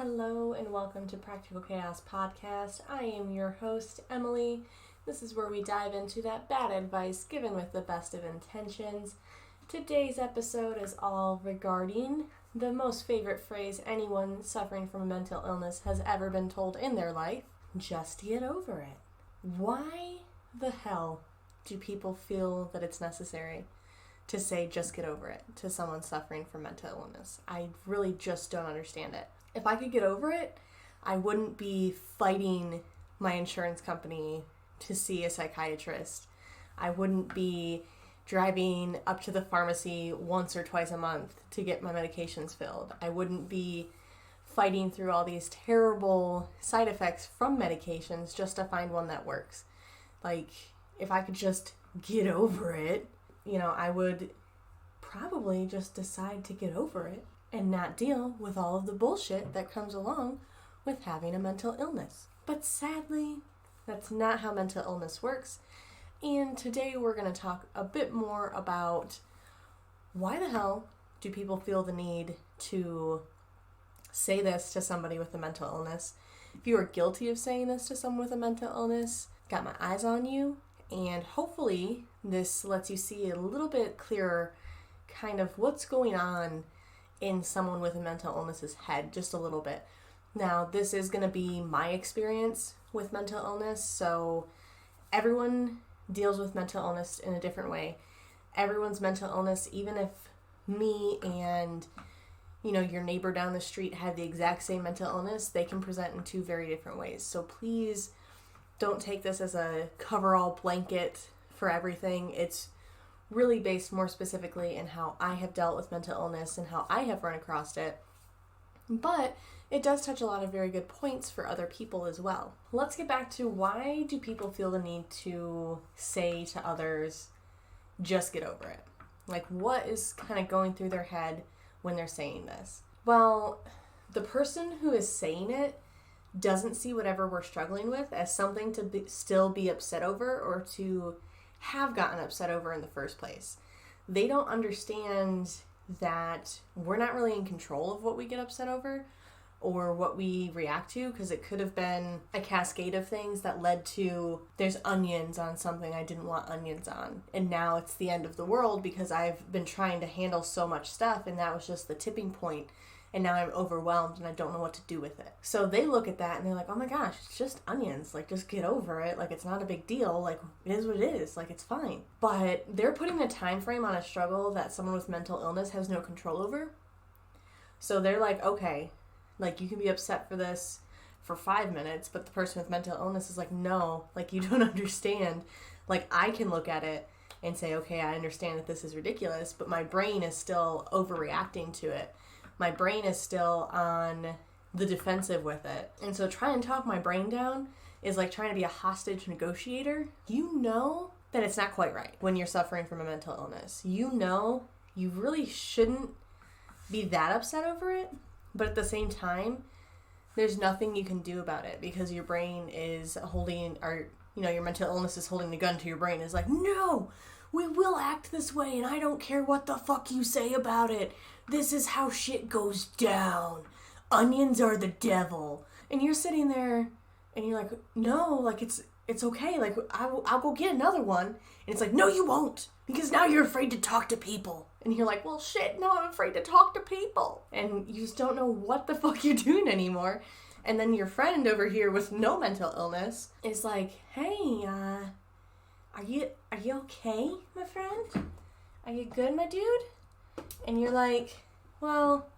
Hello and welcome to Practical Chaos Podcast. I am your host, Emily. This is where we dive into that bad advice given with the best of intentions. Today's episode is all regarding the most favorite phrase anyone suffering from a mental illness has ever been told in their life: just get over it. Why the hell do people feel that it's necessary to say just get over it to someone suffering from mental illness? I really just don't understand it. If I could get over it, I wouldn't be fighting my insurance company to see a psychiatrist. I wouldn't be driving up to the pharmacy once or twice a month to get my medications filled. I wouldn't be fighting through all these terrible side effects from medications just to find one that works. Like, if I could just get over it, I would probably just decide to get over it and not deal with all of the bullshit that comes along with having a mental illness. But sadly, that's not how mental illness works. And today we're going to talk a bit more about why the hell do people feel the need to say this to somebody with a mental illness. If you are guilty of saying this to someone with a mental illness, got my eyes on you. And hopefully this lets you see a little bit clearer kind of what's going on in someone with a mental illness's head, just a little bit. Now, this is going to be my experience with mental illness, so everyone deals with mental illness in a different way. Everyone's mental illness, even if me and, your neighbor down the street had the exact same mental illness, they can present in two very different ways. So please don't take this as a cover-all blanket for everything. It's really based more specifically in how I have dealt with mental illness and how I have run across it. But it does touch a lot of very good points for other people as well. Let's get back to why do people feel the need to say to others, just get over it? Like, what is kind of going through their head when they're saying this? Well, the person who is saying it doesn't see whatever we're struggling with as something to still be upset over or to have gotten upset over in the first place. They don't understand that we're not really in control of what we get upset over or what we react to, because it could have been a cascade of things that led to there's onions on something I didn't want onions on, and now it's the end of the world because I've been trying to handle so much stuff and that was just the tipping point. And now I'm overwhelmed and I don't know what to do with it. So they look at that and they're like, oh my gosh, it's just onions. Like, just get over it. Like, it's not a big deal. Like, it is what it is. Like, it's fine. But they're putting a time frame on a struggle that someone with mental illness has no control over. So they're like, okay, like, you can be upset for this for 5 minutes, but the person with mental illness is like, no, like, you don't understand. Like, I can look at it and say, okay, I understand that this is ridiculous, but my brain is still overreacting to it. My brain is still on the defensive with it. And so trying to talk my brain down is like trying to be a hostage negotiator. You know that it's not quite right when you're suffering from a mental illness. You know you really shouldn't be that upset over it, but at the same time, there's nothing you can do about it because your brain is holding, or, your mental illness is holding the gun to your brain. It's like, no, we will act this way and I don't care what the fuck you say about it. This is how shit goes down. Onions are the devil. And you're sitting there and you're like, no, like it's okay. Like, I'll go get another one. And it's like, no, you won't, because now you're afraid to talk to people. And you're like, well, shit, now I'm afraid to talk to people. And you just don't know what the fuck you're doing anymore. And then your friend over here with no mental illness is like, hey, are you okay, my friend? Are you good, my dude? And you're like, well,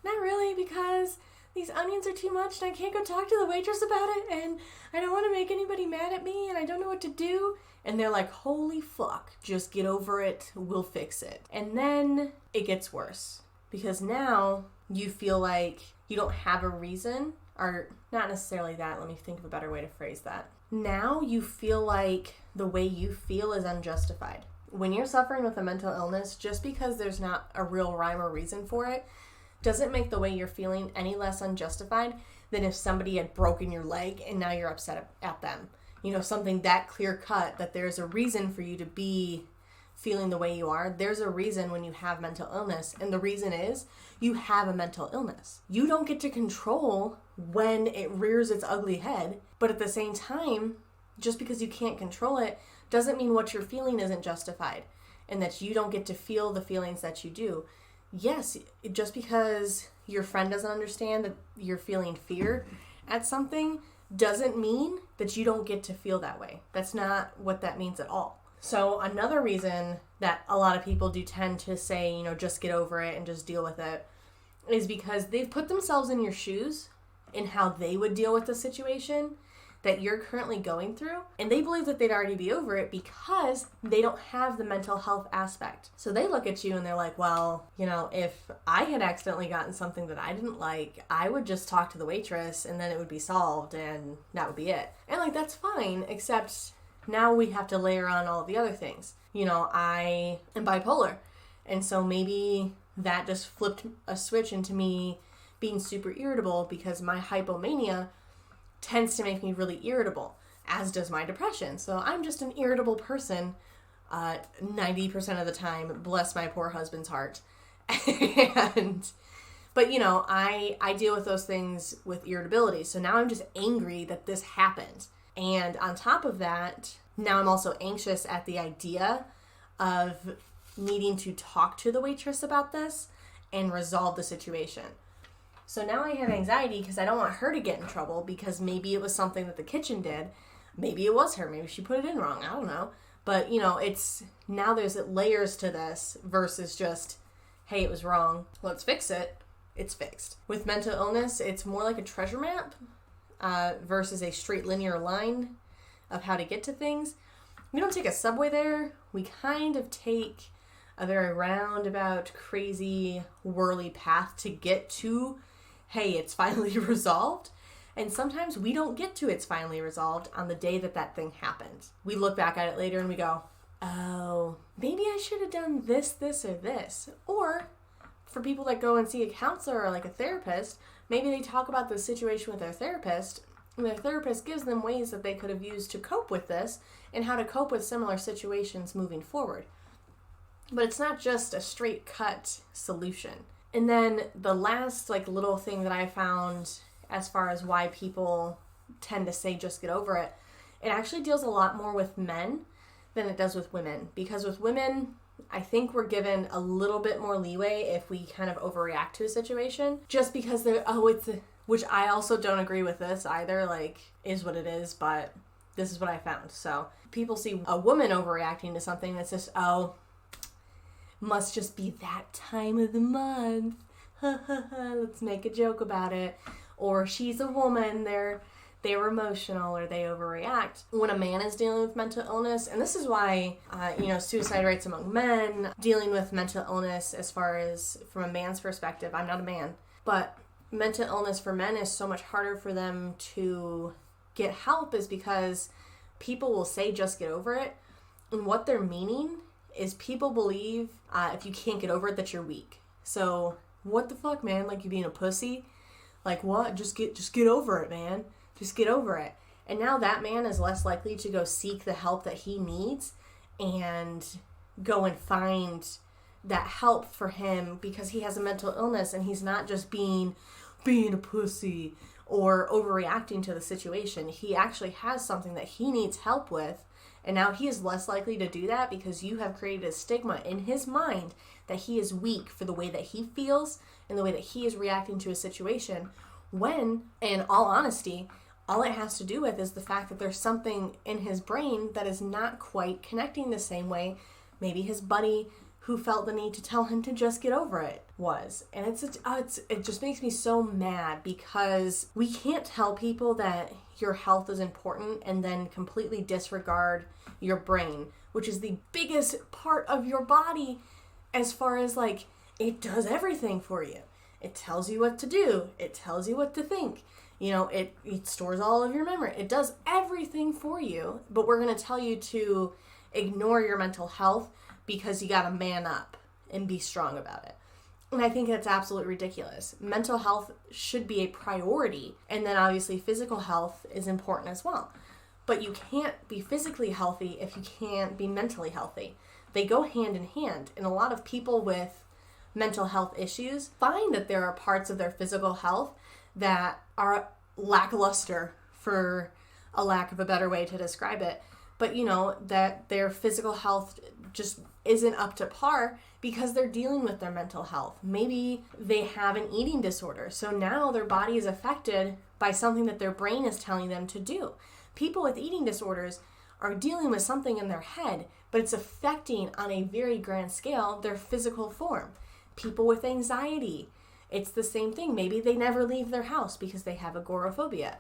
not really, because these onions are too much and I can't go talk to the waitress about it and I don't want to make anybody mad at me and I don't know what to do. And they're like, holy fuck, just get over it, we'll fix it. And then it gets worse because now you feel like you don't have a reason, or not necessarily that, let me think of a better way to phrase that. Now you feel like the way you feel is unjustified. When you're suffering with a mental illness, just because there's not a real rhyme or reason for it, doesn't make the way you're feeling any less unjustified than if somebody had broken your leg and now you're upset at them. Something that clear cut, that there's a reason for you to be feeling the way you are. There's a reason when you have mental illness, and the reason is you have a mental illness. You don't get to control when it rears its ugly head, but at the same time, just because you can't control it doesn't mean what you're feeling isn't justified and that you don't get to feel the feelings that you do. Yes, just because your friend doesn't understand that you're feeling fear at something doesn't mean that you don't get to feel that way. That's not what that means at all. So another reason that a lot of people do tend to say, just get over it and just deal with it is because they've put themselves in your shoes in how they would deal with the situation that you're currently going through. And they believe that they'd already be over it because they don't have the mental health aspect. So they look at you and they're like, well, if I had accidentally gotten something that I didn't like, I would just talk to the waitress and then it would be solved and that would be it. And that's fine, except now we have to layer on all of the other things. I am bipolar. And so maybe that just flipped a switch into me being super irritable because my hypomania tends to make me really irritable, as does my depression. So I'm just an irritable person 90% of the time, bless my poor husband's heart. But I deal with those things with irritability. So now I'm just angry that this happened. And on top of that, now I'm also anxious at the idea of needing to talk to the waitress about this and resolve the situation. So now I have anxiety because I don't want her to get in trouble because maybe it was something that the kitchen did. Maybe it was her. Maybe she put it in wrong. I don't know. But, it's now there's layers to this versus just, hey, it was wrong. Let's fix it. It's fixed. With mental illness, it's more like a treasure map versus a straight linear line of how to get to things. We don't take a subway there. We kind of take a very roundabout, crazy, whirly path to get to, hey, it's finally resolved. And sometimes we don't get to it's finally resolved on the day that thing happened. We look back at it later and we go, oh, maybe I should have done this, or this. Or for people that go and see a counselor or like a therapist, maybe they talk about the situation with their therapist, and their therapist gives them ways that they could have used to cope with this and how to cope with similar situations moving forward. But it's not just a straight cut solution. And then the last little thing that I found as far as why people tend to say just get over it, it actually deals a lot more with men than it does with women. Because with women, I think we're given a little bit more leeway if we kind of overreact to a situation. Just because which I also don't agree with this either, is what it is, but this is what I found. So people see a woman overreacting to something that's just, must just be that time of the month. Let's make a joke about it. Or she's a woman, they're emotional or they overreact. When a man is dealing with mental illness, and this is why, suicide rates among men, dealing with mental illness as far as from a man's perspective, I'm not a man, but mental illness for men is so much harder for them to get help is because people will say just get over it. And what they're meaning is people believe if you can't get over it that you're weak. So what the fuck, man? You being a pussy? What? Just get over it, man. Just get over it. And now that man is less likely to go seek the help that he needs and go and find that help for him because he has a mental illness and he's not just being a pussy or overreacting to the situation. He actually has something that he needs help with. And now he is less likely to do that because you have created a stigma in his mind that he is weak for the way that he feels and the way that he is reacting to a situation. When, in all honesty, all it has to do with is the fact that there's something in his brain that is not quite connecting the same way maybe his buddy who felt the need to tell him to just get over it was. And it just makes me so mad because we can't tell people that your health is important and then completely disregard your brain, which is the biggest part of your body as far as it does everything for you. It tells you what to do. It tells you what to think. It stores all of your memory. It does everything for you, but we're going to tell you to ignore your mental health because you got to man up and be strong about it. And I think that's absolutely ridiculous. Mental health should be a priority. And then obviously physical health is important as well. But you can't be physically healthy if you can't be mentally healthy. They go hand in hand. And a lot of people with mental health issues find that there are parts of their physical health that are lackluster, for a lack of a better way to describe it. But, that their physical health just isn't up to par because they're dealing with their mental health. Maybe they have an eating disorder. So now their body is affected by something that their brain is telling them to do. People with eating disorders are dealing with something in their head, but it's affecting on a very grand scale their physical form. People with anxiety, it's the same thing. Maybe they never leave their house because they have agoraphobia.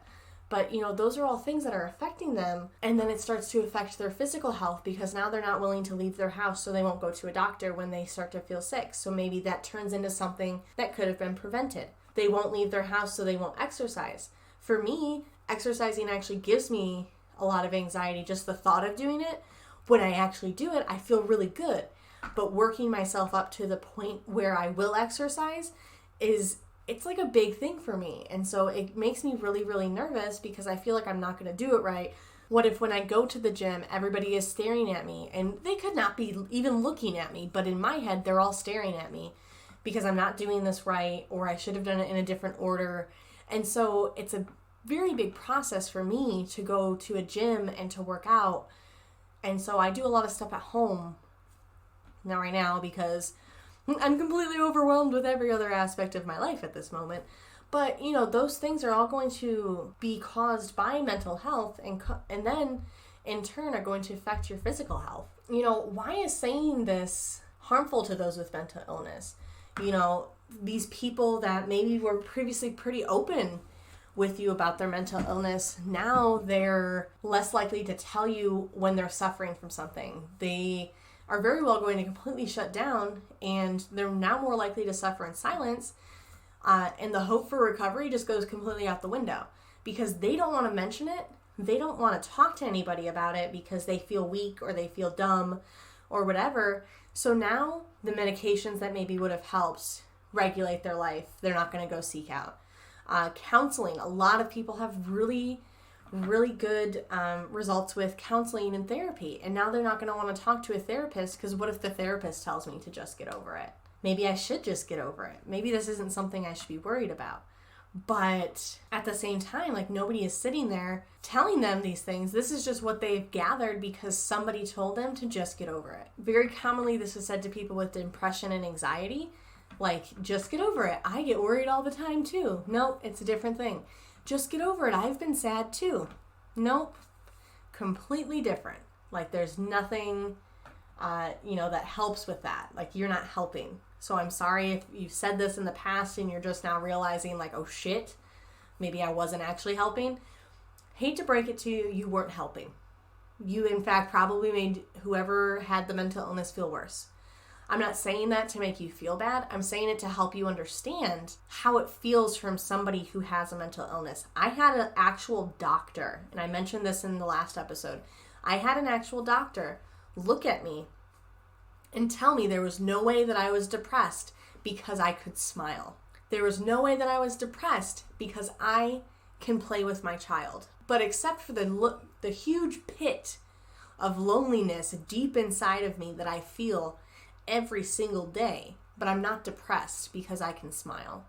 But, those are all things that are affecting them. And then it starts to affect their physical health because now they're not willing to leave their house, so they won't go to a doctor when they start to feel sick. So maybe that turns into something that could have been prevented. They won't leave their house, so they won't exercise. For me, exercising actually gives me a lot of anxiety, just the thought of doing it. When I actually do it, I feel really good. But working myself up to the point where I will exercise it's like a big thing for me. And so it makes me really, really nervous because I feel like I'm not going to do it right. What if when I go to the gym, everybody is staring at me, and they could not be even looking at me, but in my head, they're all staring at me because I'm not doing this right, or I should have done it in a different order. And so it's a very big process for me to go to a gym and to work out. And so I do a lot of stuff at home right now because I'm completely overwhelmed with every other aspect of my life at this moment. But, those things are all going to be caused by mental health and then in turn are going to affect your physical health. Why is saying this harmful to those with mental illness? These people that maybe were previously pretty open with you about their mental illness, now they're less likely to tell you when they're suffering from something. They are very well going to completely shut down, and they're now more likely to suffer in silence, and the hope for recovery just goes completely out the window because they don't want to mention it. They don't want to talk to anybody about it because they feel weak or they feel dumb or whatever. So now the medications that maybe would have helped regulate their life, they're not going to go seek out. Counseling. A lot of people have really good results with counseling and therapy. And now they're not going to want to talk to a therapist because what if the therapist tells me to just get over it? Maybe I should just get over it. Maybe this isn't something I should be worried about. But at the same time, nobody is sitting there telling them these things. This is just what they've gathered because somebody told them to just get over it. Very commonly, this is said to people with depression and anxiety. Just get over it. I get worried all the time too. Nope, it's a different thing. Just get over it. I've been sad too. Nope. Completely different. There's nothing, that helps with that. You're not helping. So I'm sorry if you've said this in the past and you're just now realizing oh shit, maybe I wasn't actually helping. Hate to break it to you, you weren't helping. You in fact probably made whoever had the mental illness feel worse. I'm not saying that to make you feel bad. I'm saying it to help you understand how it feels from somebody who has a mental illness. I had an actual doctor, and I mentioned this in the last episode. I had an actual doctor look at me and tell me there was no way that I was depressed because I could smile. There was no way that I was depressed because I can play with my child. But except for the huge pit of loneliness deep inside of me that I feel every single day, but I'm not depressed because I can smile.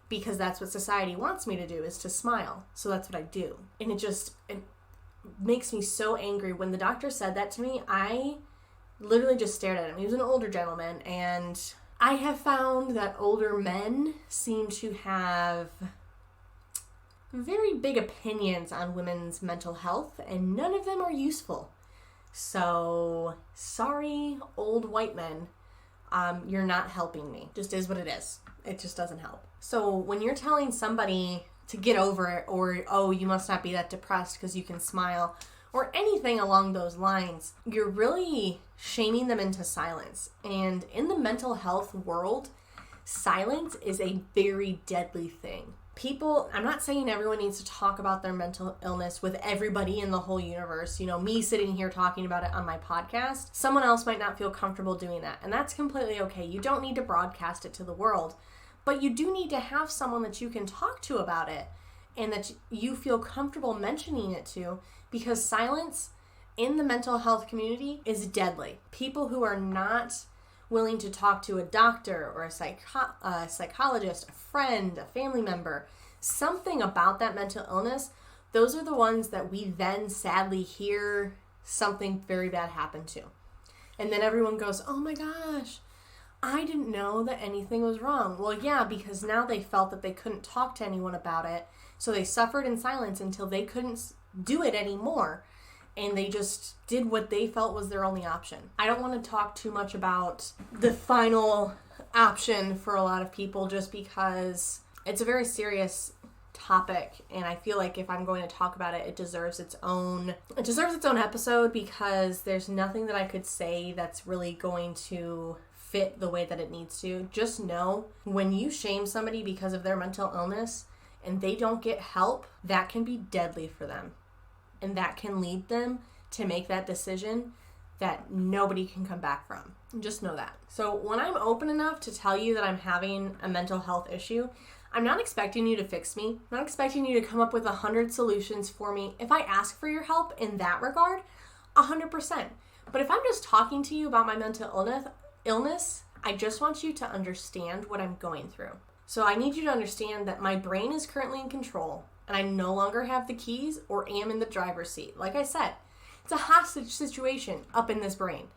Because that's what society wants me to do, is to smile. So that's what I do. And it makes me so angry. When the doctor said that to me, I literally just stared at him. He was an older gentleman, and I have found that older men seem to have very big opinions on women's mental health, and none of them are useful. So, sorry, old white men, you're not helping me. Just is what it is. It just doesn't help. So, when you're telling somebody to get over it, or, oh, you must not be that depressed because you can smile, or anything along those lines, you're really shaming them into silence. And in the mental health world, silence is a very deadly thing. I'm not saying everyone needs to talk about their mental illness with everybody in the whole universe. Me sitting here talking about it on my podcast, someone else might not feel comfortable doing that. And that's completely okay. You don't need to broadcast it to the world, but you do need to have someone that you can talk to about it and that you feel comfortable mentioning it to, because silence in the mental health community is deadly. People who are not willing to talk to a doctor or a psychologist, a friend, a family member, something about that mental illness, those are the ones that we then sadly hear something very bad happen to. And then everyone goes, oh my gosh, I didn't know that anything was wrong. Well, yeah, because now they felt that they couldn't talk to anyone about it. So they suffered in silence until they couldn't do it anymore. And they just did what they felt was their only option. I don't want to talk too much about the final option for a lot of people just because it's a very serious topic, and I feel like if I'm going to talk about it, it deserves its own episode, because there's nothing that I could say that's really going to fit the way that it needs to. Just know, when you shame somebody because of their mental illness and they don't get help, that can be deadly for them, and that can lead them to make that decision that nobody can come back from. Just know that. So when I'm open enough to tell you that I'm having a mental health issue, I'm not expecting you to fix me. I'm not expecting you to come up with 100 solutions for me. If I ask for your help in that regard, 100%. But if I'm just talking to you about my mental illness, I just want you to understand what I'm going through. So I need you to understand that my brain is currently in control, and I no longer have the keys or am in the driver's seat. Like I said, it's a hostage situation up in this brain.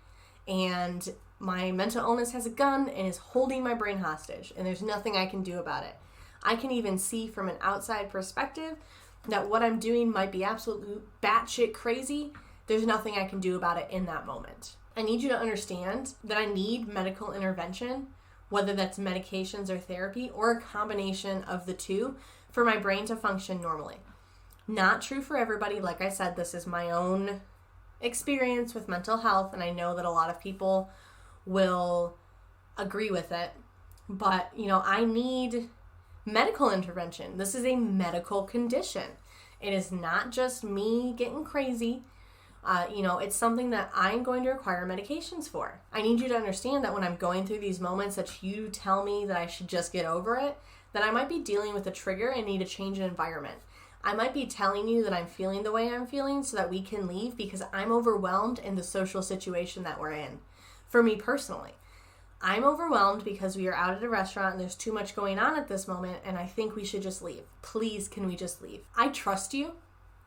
And my mental illness has a gun and is holding my brain hostage, and there's nothing I can do about it. I can even see from an outside perspective that what I'm doing might be absolute batshit crazy. There's nothing I can do about it in that moment. I need you to understand that I need medical intervention, whether that's medications or therapy or a combination of the two, for my brain to function normally. Not true for everybody. Like I said, this is my own experience with mental health, and I know that a lot of people will agree with it. But, I need medical intervention. This is a medical condition. It is not just me getting crazy. It's something that I'm going to require medications for. I need you to understand that when I'm going through these moments that you tell me that I should just get over it, that I might be dealing with a trigger and need to change an environment. I might be telling you that I'm feeling the way I'm feeling so that we can leave because I'm overwhelmed in the social situation that we're in. For me personally, I'm overwhelmed because we are out at a restaurant and there's too much going on at this moment, and I think we should just leave. Please, can we just leave? I trust you,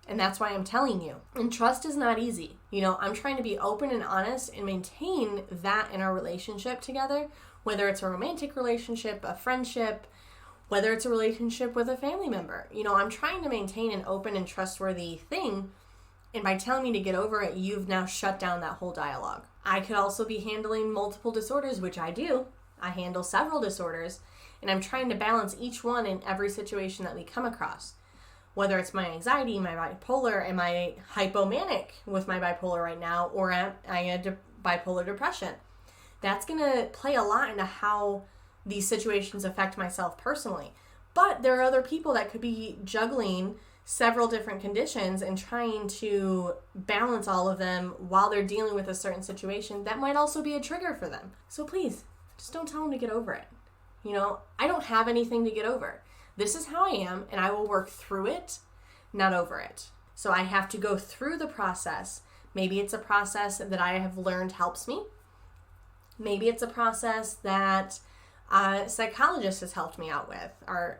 and that's why I'm telling you. And trust is not easy. I'm trying to be open and honest and maintain that in our relationship together, whether it's a romantic relationship, a friendship, whether it's a relationship with a family member. I'm trying to maintain an open and trustworthy thing, and by telling me to get over it, you've now shut down that whole dialogue. I could also be handling multiple disorders, which I do. I handle several disorders, and I'm trying to balance each one in every situation that we come across. Whether it's my anxiety, my bipolar, am I hypomanic with my bipolar right now, or am I bipolar depression? That's going to play a lot into how these situations affect myself personally. But there are other people that could be juggling several different conditions and trying to balance all of them while they're dealing with a certain situation that might also be a trigger for them. So please, just don't tell them to get over it. I don't have anything to get over. This is how I am, and I will work through it, not over it. So I have to go through the process. Maybe it's a process that I have learned helps me. Maybe it's a process that a psychologist has helped me out with, or,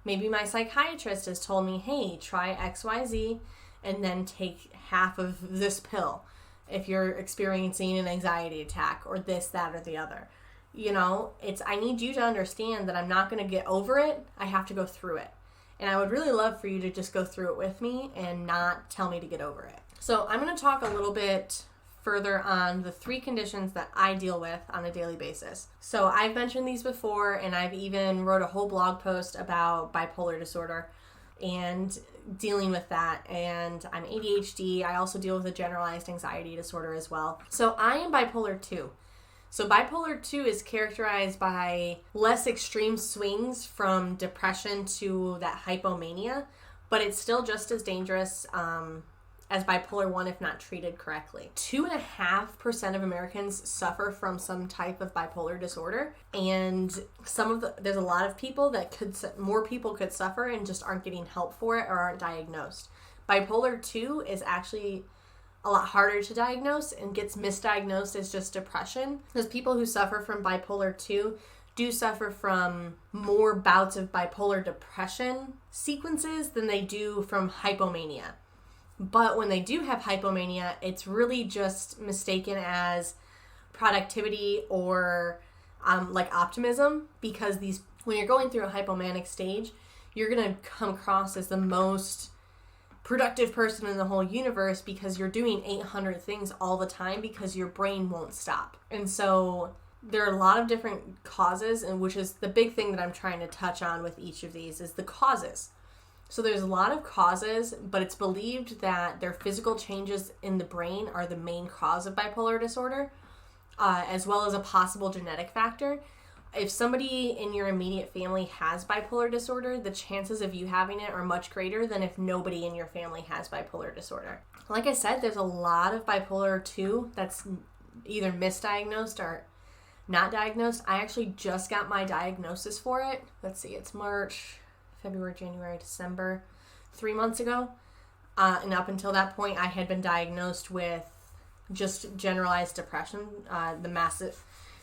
maybe my psychiatrist has told me, hey, try XYZ and then take half of this pill if you're experiencing an anxiety attack, or this, that, or the other. I need you to understand that I'm not going to get over it. I have to go through it. And I would really love for you to just go through it with me and not tell me to get over it. So I'm going to talk a little bit further on the 3 conditions that I deal with on a daily basis. So I've mentioned these before, and I've even wrote a whole blog post about bipolar disorder and dealing with that. And I'm ADHD. I also deal with a generalized anxiety disorder as well. So I am bipolar 2. So bipolar 2 is characterized by less extreme swings from depression to that hypomania, but it's still just as dangerous as bipolar 1 if not treated correctly. 2.5% of Americans suffer from some type of bipolar disorder, and there's a lot of people that more people could suffer and just aren't getting help for it or aren't diagnosed. Bipolar 2 is actually a lot harder to diagnose and gets misdiagnosed as just depression. Because people who suffer from bipolar 2 do suffer from more bouts of bipolar depression sequences than they do from hypomania. But when they do have hypomania, it's really just mistaken as productivity or like optimism, because when you're going through a hypomanic stage, you're going to come across as the most productive person in the whole universe because you're doing 800 things all the time because your brain won't stop. And so there are a lot of different causes, and which is the big thing that I'm trying to touch on with each of these is the causes. So there's a lot of causes, but it's believed that their physical changes in the brain are the main cause of bipolar disorder, as well as a possible genetic factor. If somebody in your immediate family has bipolar disorder, the chances of you having it are much greater than if nobody in your family has bipolar disorder. Like I said, there's a lot of bipolar 2 that's either misdiagnosed or not diagnosed. I actually just got my diagnosis for it. Let's see, it's March, February, January, December, 3 months ago. And up until that point, I had been diagnosed with just generalized depression, the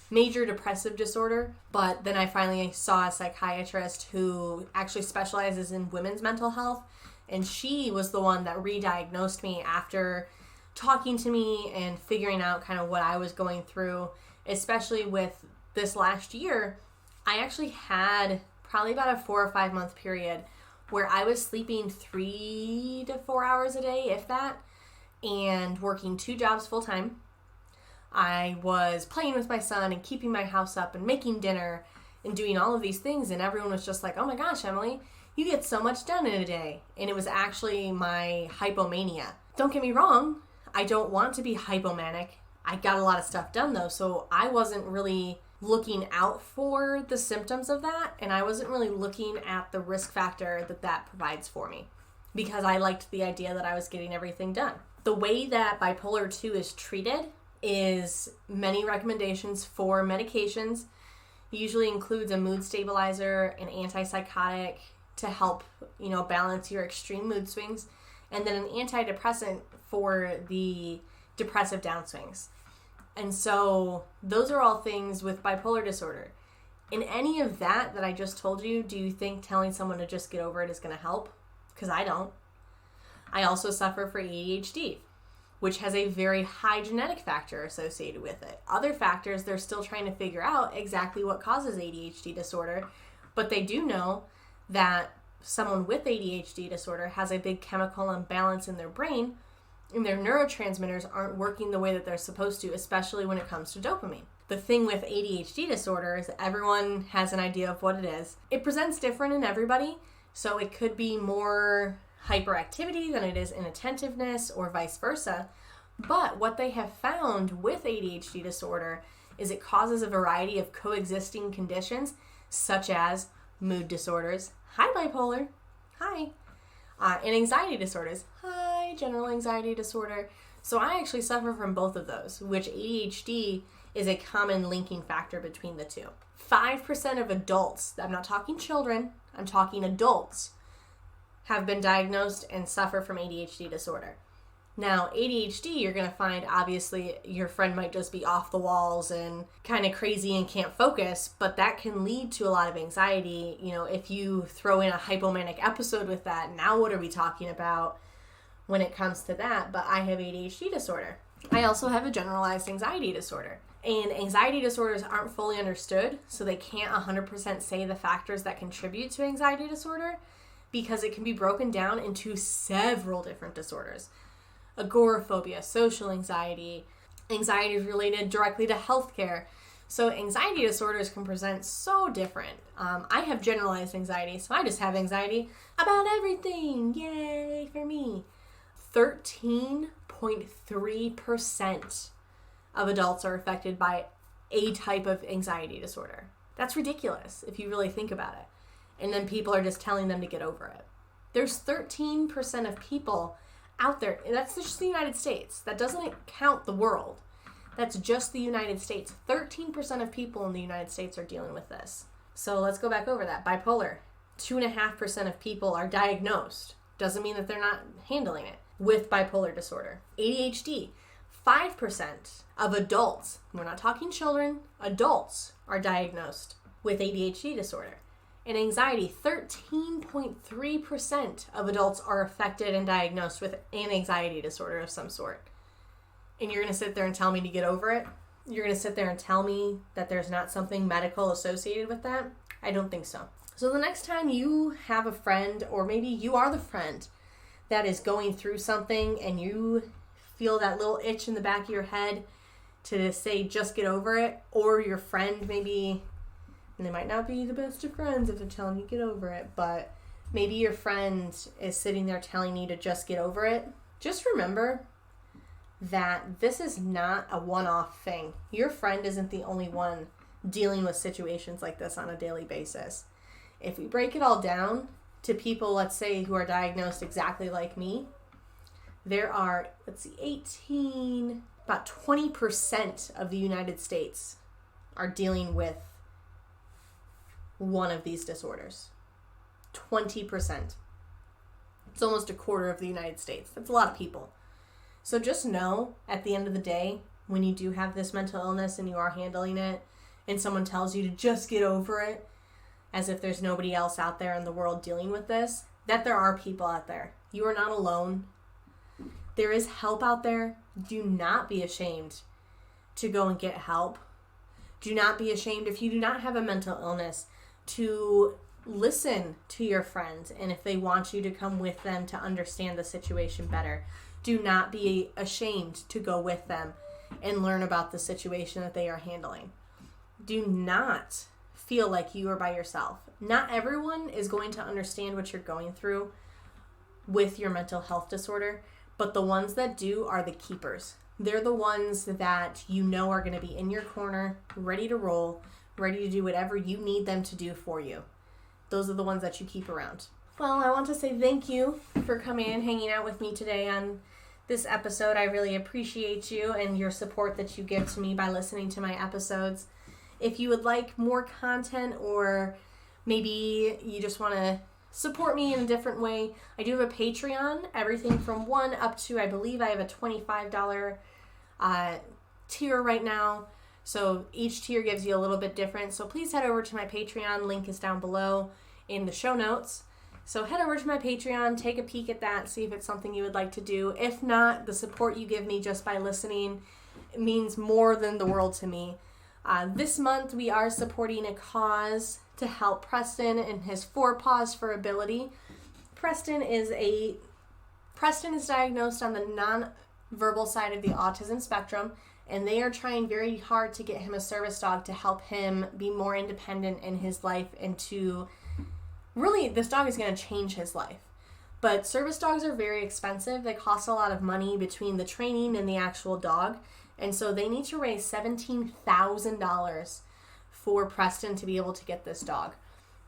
major depressive disorder. But then I finally saw a psychiatrist who actually specializes in women's mental health. And she was the one that re-diagnosed me after talking to me and figuring out kind of what I was going through, especially with this last year. I actually had probably about a 4 or 5 month period where I was sleeping 3 to 4 hours a day, if that, and working 2 jobs full time. I was playing with my son and keeping my house up and making dinner and doing all of these things, and everyone was just like, oh my gosh, Emily, you get so much done in a day. And it was actually my hypomania. Don't get me wrong, I don't want to be hypomanic. I got a lot of stuff done though, so I wasn't really looking out for the symptoms of that, and I wasn't really looking at the risk factor that provides for me, because I liked the idea that I was getting everything done. The way that bipolar 2 is treated is many recommendations for medications. It usually includes a mood stabilizer, an antipsychotic to help, balance your extreme mood swings, and then an antidepressant for the depressive downswings. And so those are all things with bipolar disorder. In any of that I just told you, do you think telling someone to just get over it is going to help? Because I don't. I also suffer from ADHD, which has a very high genetic factor associated with it. Other factors, they're still trying to figure out exactly what causes ADHD disorder, but they do know that someone with ADHD disorder has a big chemical imbalance in their brain, and their neurotransmitters aren't working the way that they're supposed to, especially when it comes to dopamine. The thing with ADHD disorder is everyone has an idea of what it is. It presents different in everybody, so it could be more hyperactivity than it is inattentiveness or vice versa. But what they have found with ADHD disorder is it causes a variety of coexisting conditions, such as mood disorders, hi bipolar, hi, and anxiety disorders, hi general anxiety disorder. So I actually suffer from both of those, which ADHD is a common linking factor between the two. 5% of adults, I'm not talking children, I'm talking adults, have been diagnosed and suffer from ADHD disorder. Now, ADHD, you're going to find, obviously, your friend might just be off the walls and kind of crazy and can't focus, but that can lead to a lot of anxiety. If you throw in a hypomanic episode with that, now what are we talking about when it comes to that? But I have ADHD disorder. I also have a generalized anxiety disorder. And anxiety disorders aren't fully understood, so they can't 100% say the factors that contribute to anxiety disorder, because it can be broken down into several different disorders. Agoraphobia, social anxiety, anxiety related directly to healthcare. So anxiety disorders can present so different. I have generalized anxiety, so I just have anxiety about everything. Yay for me. 13.3% of adults are affected by a type of anxiety disorder. That's ridiculous if you really think about it. And then people are just telling them to get over it. There's 13% of people out there, and that's just the United States. That doesn't count the world. That's just the United States. 13% of people in the United States are dealing with this. So let's go back over that. Bipolar, 2.5% of people are diagnosed. Doesn't mean that they're not handling it. with bipolar disorder. ADHD, 5% of adults, we're not talking children, adults are diagnosed with ADHD disorder. And anxiety, 13.3% of adults are affected and diagnosed with an anxiety disorder of some sort. And you're going to sit there and tell me to get over it? You're going to sit there and tell me that there's not something medical associated with that? I don't think so. So the next time you have a friend, or maybe you are the friend that is going through something and you feel that little itch in the back of your head to say, just get over it, or your friend maybe, and they might not be the best of friends if they're telling you get over it, but maybe your friend is sitting there telling you to just get over it. Just remember that this is not a one-off thing. Your friend isn't the only one dealing with situations like this on a daily basis. If we break it all down to people, let's say, who are diagnosed exactly like me, there are, about 20% of the United States are dealing with one of these disorders. 20%. It's almost a quarter of the United States. That's a lot of people. So just know, at the end of the day, when you do have this mental illness and you are handling it, and someone tells you to just get over it, as if there's nobody else out there in the world dealing with this, that there are people out there. You are not alone. There is help out there. Do not be ashamed to go and get help. Do not be ashamed, if you do not have a mental illness, to listen to your friends, and if they want you to come with them to understand the situation better. Do not be ashamed to go with them and learn about the situation that they are handling. Do not feel like you are by yourself. Not everyone is going to understand what you're going through with your mental health disorder, but the ones that do are the keepers. They're the ones that you know are going to be in your corner, ready to roll, ready to do whatever you need them to do for you. Those are the ones that you keep around. Well, I want to say thank you for coming and hanging out with me today on this episode. I really appreciate you and your support that you give to me by listening to my episodes. If you would like more content, or maybe you just want to support me in a different way, I do have a Patreon, everything from $1 up to, I believe I have a $25 tier right now. So each tier gives you a little bit different. So please head over to my Patreon. Link is down below in the show notes. So head over to my Patreon, take a peek at that, see if it's something you would like to do. If not, the support you give me just by listening means more than the world to me. This month we are supporting a cause to help Preston and his 4 Paws for Ability. Preston is diagnosed on the non-verbal side of the autism spectrum, and they are trying very hard to get him a service dog to help him be more independent in his life, and to really, this dog is going to change his life. But service dogs are very expensive. They cost a lot of money between the training and the actual dog. And so they need to raise $17,000 for Preston to be able to get this dog.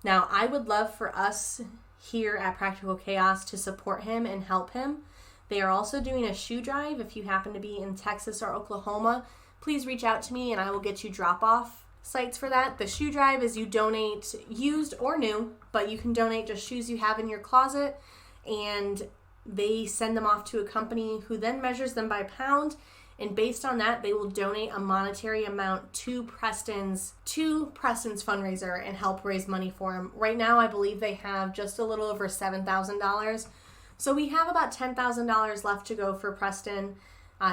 Now, I would love for us here at Practical Chaos to support him and help him. They are also doing a shoe drive. If you happen to be in Texas or Oklahoma, please reach out to me and I will get you drop-off sites for that. The shoe drive is you donate used or new, but you can donate just shoes you have in your closet, and they send them off to a company who then measures them by pound, and based on that, they will donate a monetary amount to Preston's fundraiser and help raise money for him. Right now, I believe they have just a little over $7,000. So we have about $10,000 left to go for Preston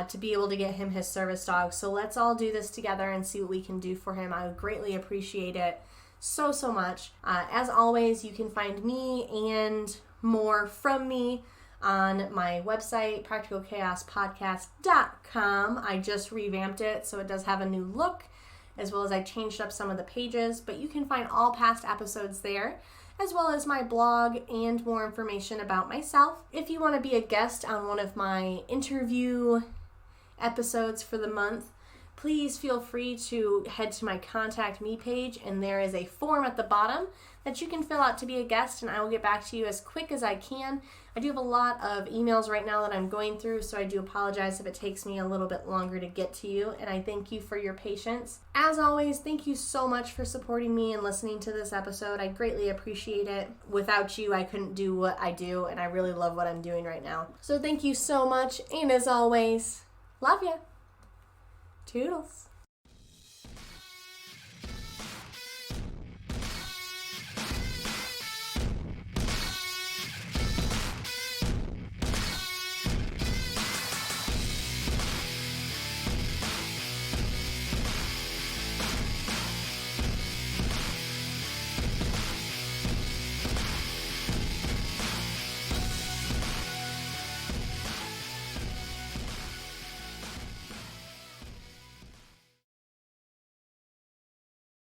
to be able to get him his service dog. So let's all do this together and see what we can do for him. I would greatly appreciate it so much. As always, you can find me and more from me on my website, practicalchaospodcast.com. I just revamped it, so it does have a new look, as well as I changed up some of the pages, but you can find all past episodes there, as well as my blog and more information about myself. If you want to be a guest on one of my interview episodes for the month, please feel free to head to my Contact Me page, and there is a form at the bottom that you can fill out to be a guest, and I will get back to you as quick as I can. I do have a lot of emails right now that I'm going through, so I do apologize if it takes me a little bit longer to get to you, and I thank you for your patience. As always, thank you so much for supporting me and listening to this episode. I greatly appreciate it. Without you, I couldn't do what I do, and I really love what I'm doing right now. So thank you so much, and as always, love ya. Toodles.